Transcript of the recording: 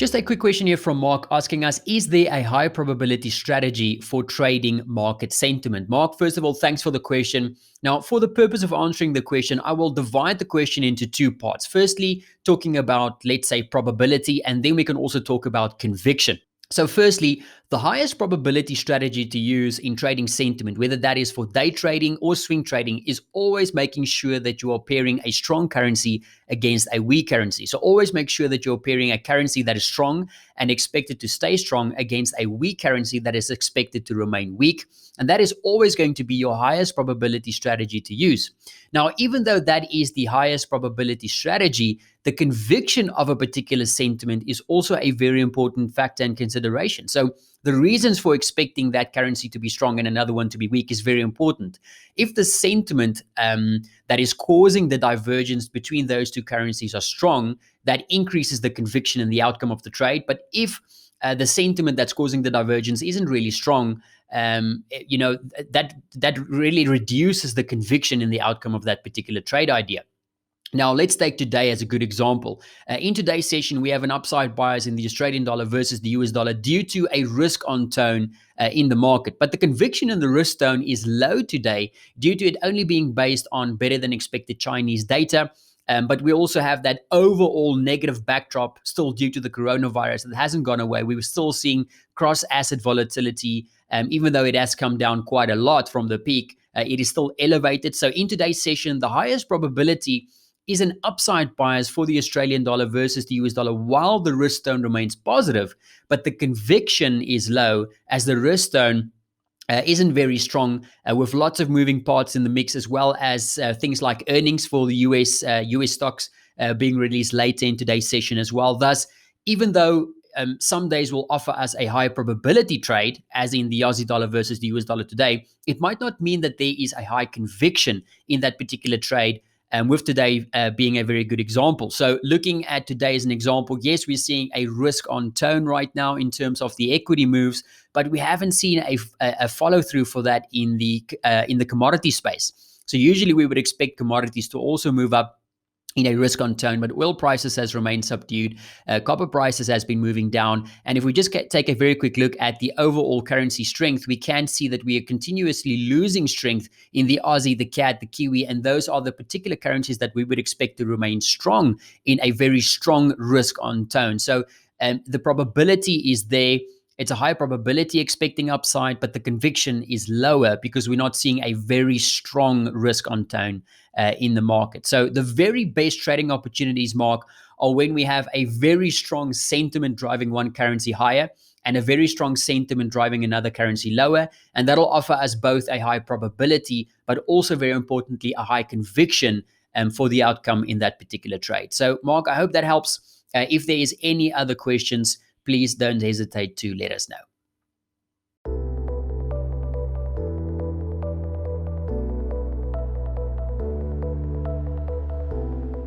Just a quick question here from Mark asking us, is there a high probability strategy for trading market sentiment? Mark, first of all, thanks for the question. Now, for the purpose of answering the question, I will divide the question into two parts. Firstly, talking about, let's say, probability, and then we can also talk about conviction. So firstly, the highest probability strategy to use in trading sentiment, whether that is for day trading or swing trading, is always making sure that you are pairing a strong currency against a weak currency. So always make sure that you're pairing a currency that is strong and expected to stay strong against a weak currency that is expected to remain weak. And that is always going to be your highest probability strategy to use. Now, even though that is the highest probability strategy, the conviction of a particular sentiment is also a very important factor and consideration. So the reasons for expecting that currency to be strong and another one to be weak is very important. If the sentiment that is causing the divergence between those two currencies are strong, that increases the conviction in the outcome of the trade. But if the sentiment that's causing the divergence isn't really strong, that really reduces the conviction in the outcome of that particular trade idea. Now, let's take today as a good example. In today's session, we have an upside bias in the Australian dollar versus the US dollar due to a risk on tone in the market. But the conviction in the risk tone is low today due to it only being based on better than expected Chinese data. But we also have that overall negative backdrop still due to the coronavirus that hasn't gone away. We were still seeing cross-asset volatility, even though it has come down quite a lot from the peak. It is still elevated. So in today's session, the highest probability is an upside bias for the Australian dollar versus the US dollar while the risk tone remains positive, but the conviction is low as the risk tone isn't very strong with lots of moving parts in the mix, as well as things like earnings for the US stocks being released later in today's session as well. Thus, even though some days will offer us a high probability trade, as in the Aussie dollar versus the US dollar today, it might not mean that there is a high conviction in that particular trade, with today being a very good example. So looking at today as an example, yes, we're seeing a risk on tone right now in terms of the equity moves, but we haven't seen a follow through for that in the commodity space. So usually we would expect commodities to also move up in a risk on tone, but oil prices has remained subdued. Copper prices has been moving down. And if we just take a very quick look at the overall currency strength, we can see that we are continuously losing strength in the Aussie, the CAD, the Kiwi, and those are the particular currencies that we would expect to remain strong in a very strong risk on tone. So the probability is there. It's a high probability expecting upside, but the conviction is lower because we're not seeing a very strong risk on tone in the market. So the very best trading opportunities, Mark, are when we have a very strong sentiment driving one currency higher and a very strong sentiment driving another currency lower. And that'll offer us both a high probability, but also very importantly, a high conviction for the outcome in that particular trade. So Mark, I hope that helps. If there is any other questions, please don't hesitate to let us know.